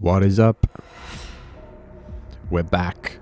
What is up? We're back.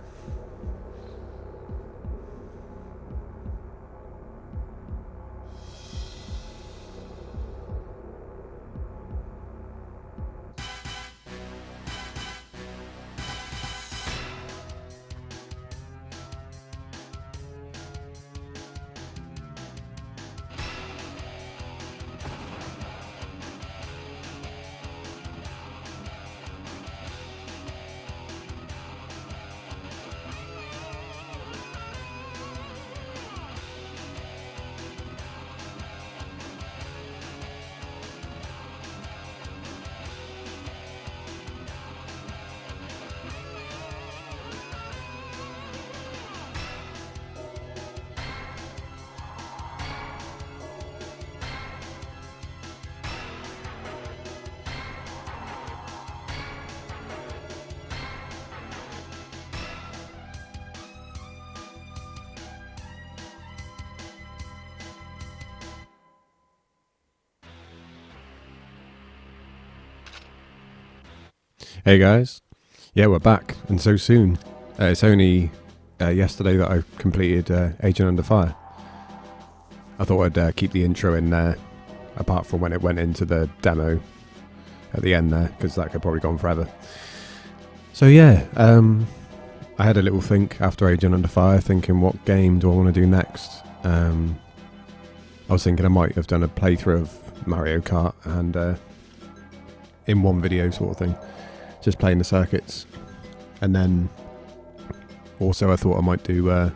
Hey guys, yeah, we're back, and so soon. It's only yesterday that I completed Agent Under Fire. I thought I'd keep the intro in there, apart from when it went into the demo at the end there, because that could probably go on forever. So yeah, I had a little think after Agent Under Fire, thinking what game do I want to do next. I was thinking I might have done a playthrough of Mario Kart, and in one video sort of thing. Just playing the circuits, and then also I thought I might do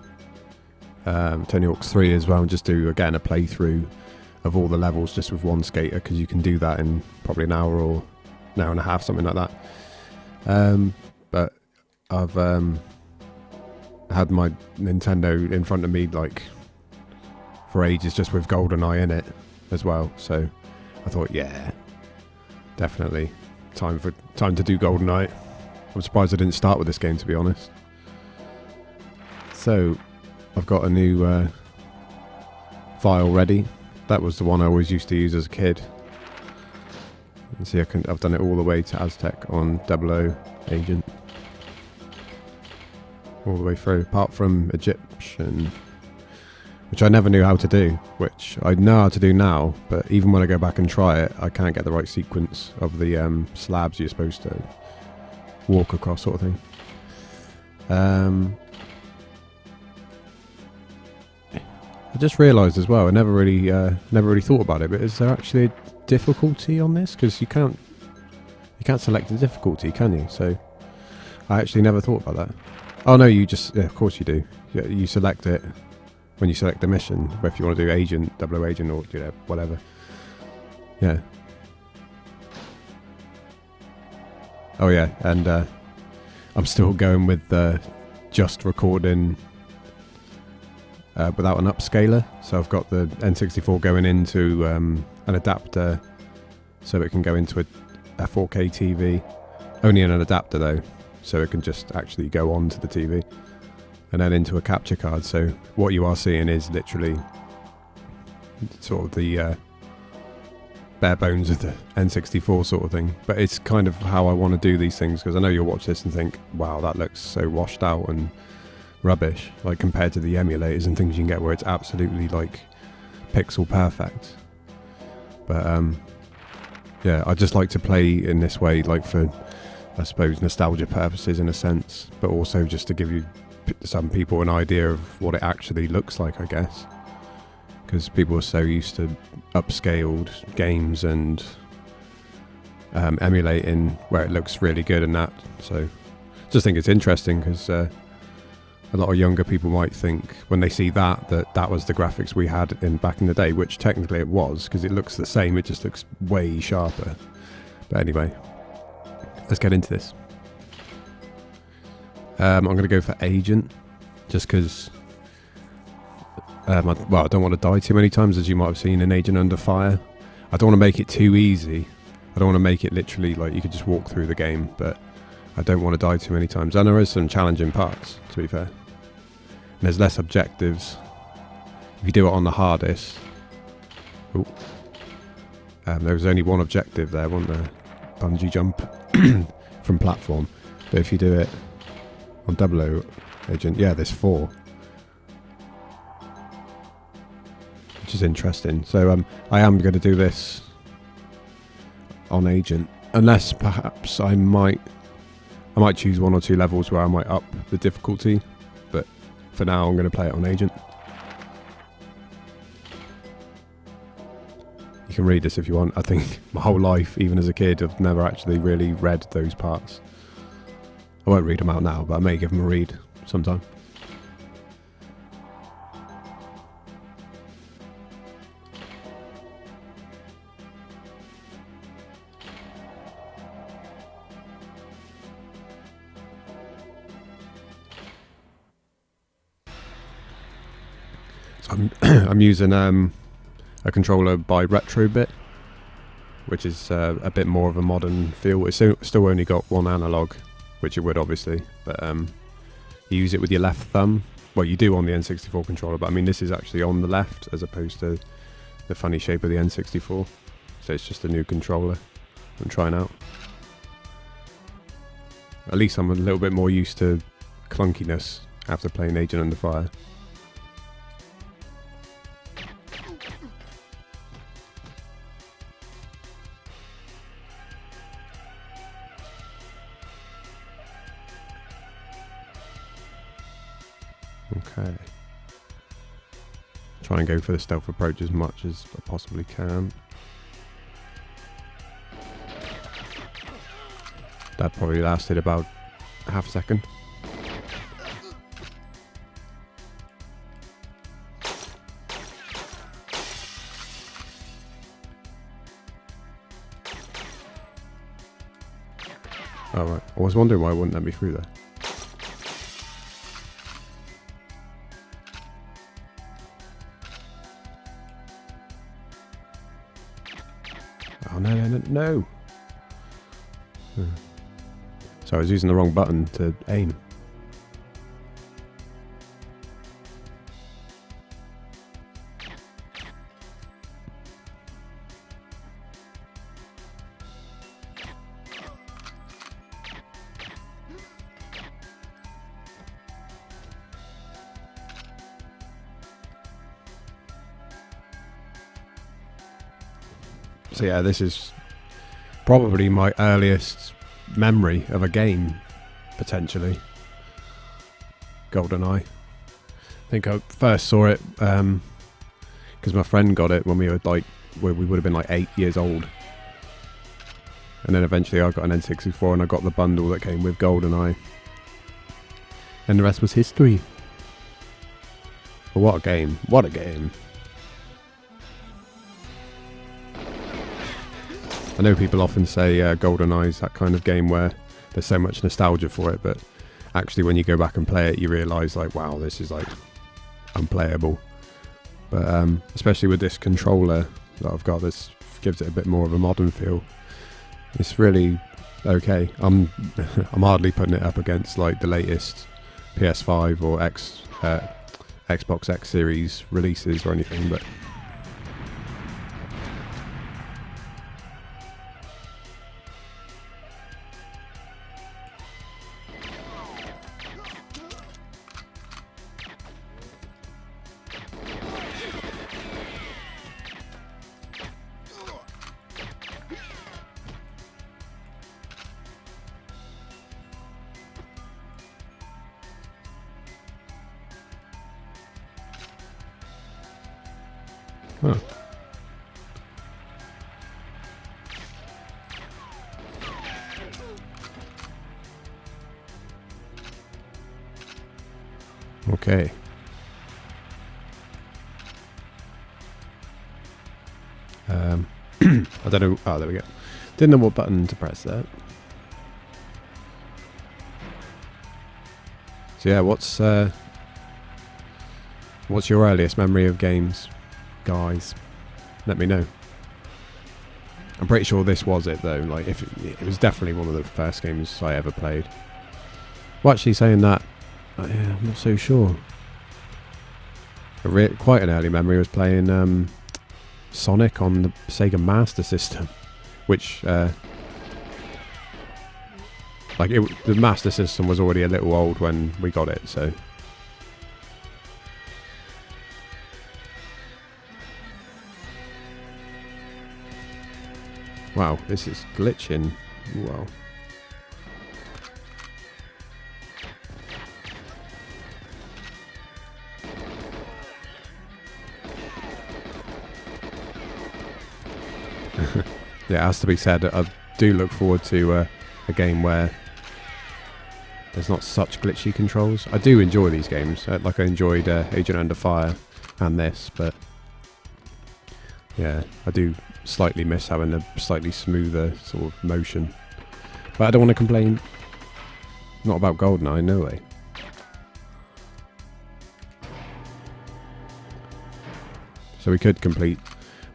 Tony Hawk's 3 as well, and just do again a playthrough of all the levels just with one skater, because you can do that in probably an hour or an hour and a half, something like that. But I've had my Nintendo in front of me like for ages, just with Goldeneye in it as well. So I thought, yeah, definitely. Time to do Goldeneye. I'm surprised I didn't start with this game, to be honest. So I've got a new file ready. That was the one I always used to use as a kid. And see, I've done it all the way to Aztec on 00 Agent, all the way through, apart from Egyptian, which I never knew how to do, which I know how to do now, but even when I go back and try it, I can't get the right sequence of the slabs you're supposed to walk across, sort of thing. I just realised as well, I never really thought about it, but is there actually a difficulty on this? Because you can't select the difficulty, can you? So I actually never thought about that. Oh no, you just, yeah, of course you do. You select it when you select the mission, if you want to do Agent, 00 Agent, or whatever. Yeah. Oh yeah, and I'm still going with just recording without an upscaler. So I've got the N64 going into an adapter, so it can go into a 4K TV. Only in an adapter though, so it can just actually go on to the TV. And then into a capture card, so what you are seeing is literally sort of the bare bones of the N64 sort of thing. But it's kind of how I want to do these things, because I know you'll watch this and think, wow, that looks so washed out and rubbish, like compared to the emulators and things you can get where it's absolutely like pixel perfect. But yeah, I just like to play in this way, like for, I suppose, nostalgia purposes in a sense, but also just to give you some people an idea of what it actually looks like, I guess, because people are so used to upscaled games and emulating where it looks really good and that. So just think it's interesting, because a lot of younger people might think when they see that was the graphics we had back in the day, which technically it was, because it looks the same, it just looks way sharper. But anyway, let's get into this. I'm going to go for Agent, just because I don't want to die too many times, as you might have seen in Agent Under Fire. I don't want to make it too easy. I don't want to make it literally like you could just walk through the game, but I don't want to die too many times. And there is some challenging parts, to be fair. And there's less objectives if you do it on the hardest. There was only one objective there, wasn't there? Bungee jump. from platform. But if you do it on 00 Agent, yeah, there's 4. Which is interesting. So I am going to do this on Agent. Unless perhaps I might choose 1 or 2 levels where I might up the difficulty. But for now I'm going to play it on Agent. You can read this if you want. I think my whole life, even as a kid, I've never actually really read those parts. I won't read them out now, but I may give them a read sometime. So I'm using a controller by Retrobit, which is a bit more of a modern feel. It's still only got 1 analog, which it would obviously, but you use it with your left thumb. Well, you do on the N64 controller, but I mean this is actually on the left as opposed to the funny shape of the N64. So it's just a new controller I'm trying out. At least I'm a little bit more used to clunkiness after playing Agent Under Fire. Okay. Try and go for the stealth approach as much as I possibly can. That probably lasted about half a second. Oh right, I was wondering why it wouldn't let me through there. Oh no. So I was using the wrong button to aim. So yeah, this is probably my earliest memory of a game, potentially. Goldeneye. I think I first saw it because my friend got it when we were we would have been like 8 years old. And then eventually I got an N64 and I got the bundle that came with Goldeneye. And the rest was history. But what a game. What a game. I know people often say GoldenEye is that kind of game where there's so much nostalgia for it, but actually when you go back and play it, you realise like, wow, this is like unplayable. But especially with this controller that I've got, this gives it a bit more of a modern feel. It's really okay. I'm hardly putting it up against like the latest PS5 or Xbox X series releases or anything, but huh. Okay. I don't know. Oh, there we go. Didn't know what button to press there. So yeah, what's your earliest memory of games, guys? Let me know. I'm pretty sure this was it though. Like, if it was definitely one of the first games I ever played. Well, actually, saying that, yeah, I'm not so sure. Quite an early memory was playing Sonic on the Sega Master System, which Like, the Master System was already a little old when we got it, so... Wow, this is glitching. Wow. Yeah, it has to be said, I do look forward to a game where there's not such glitchy controls. I do enjoy these games, like I enjoyed Agent Under Fire and this, but yeah, I do slightly miss having a slightly smoother sort of motion. But I don't want to complain. Not about Goldeneye, no way. So we could complete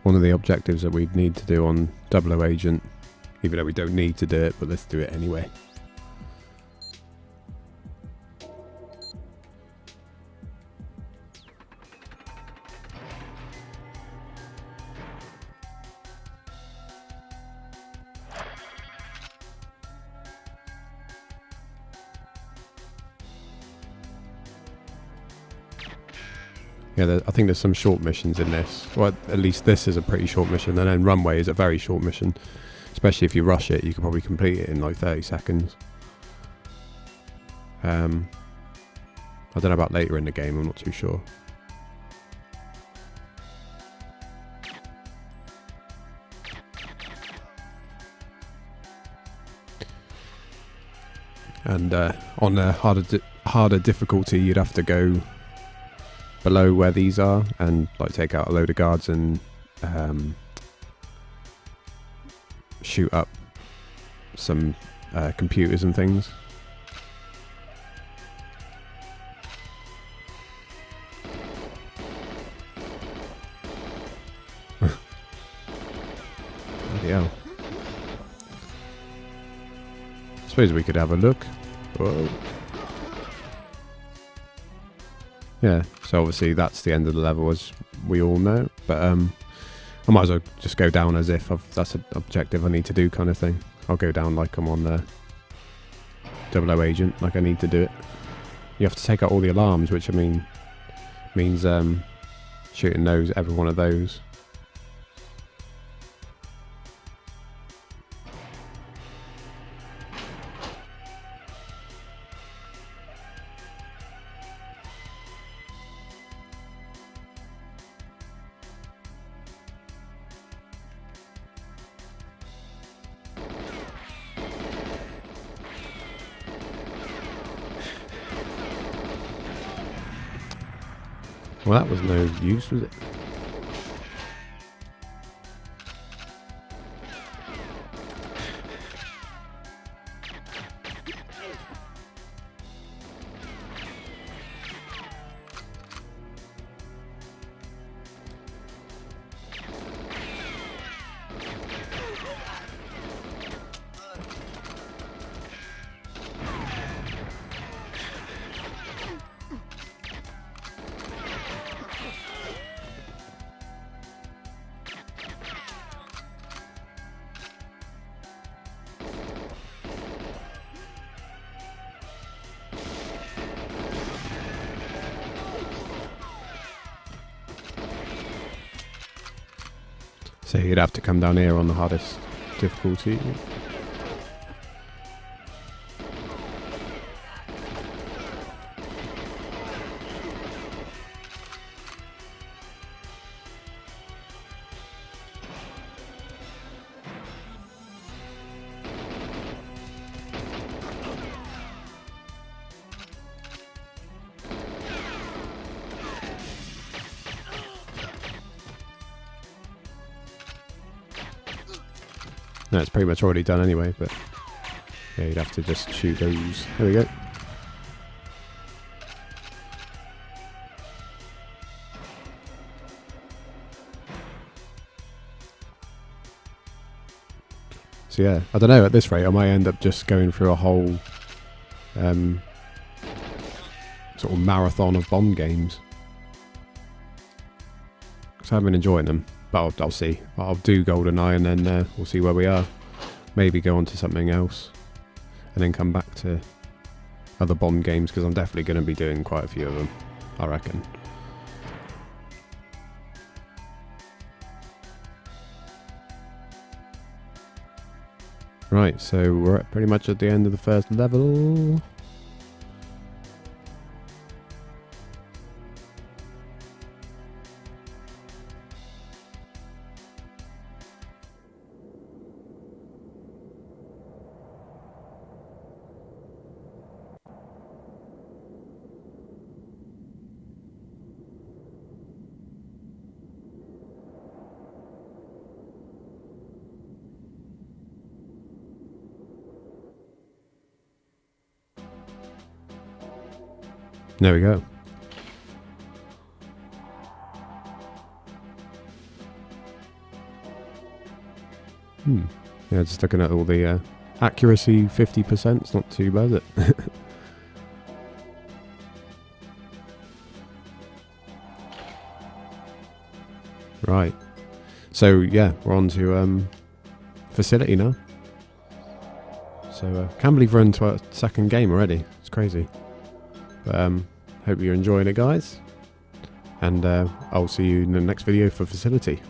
one of the objectives that we'd need to do on 00 Agent, even though we don't need to do it, but let's do it anyway. Yeah, I think there's some short missions in this. Well, at least this is a pretty short mission, and then Runway is a very short mission. Especially if you rush it, you can probably complete it in like 30 seconds. I don't know about later in the game, I'm not too sure. And on a harder difficulty, you'd have to go below where these are and like take out a load of guards and shoot up some computers and things. Bloody hell. I suppose we could have a look. Whoa. Yeah, so obviously that's the end of the level, as we all know. But I might as well just go down as if that's an objective I need to do kind of thing. I'll go down like I'm on the 00 Agent, like I need to do it. You have to take out all the alarms, which I mean means shooting every one of those. Well, that was no use, was it? So you'd have to come down here on the hardest difficulty. No, it's pretty much already done anyway, but yeah, you'd have to just shoot those. There we go. So yeah, I don't know, at this rate I might end up just going through a whole sort of marathon of Bond games. Because I've been enjoying them. But I'll see. I'll do Goldeneye and then we'll see where we are. Maybe go on to something else. and then come back to other Bond games, because I'm definitely going to be doing quite a few of them, I reckon. Right, so we're pretty much at the end of the first level. There we go. Yeah, just looking at all the accuracy, 50%. It's not too bad, is it? Right. So yeah, we're on to facility now. So can't believe we're into our second game already. It's crazy. But hope you're enjoying it, guys. And I'll see you in the next video for facility.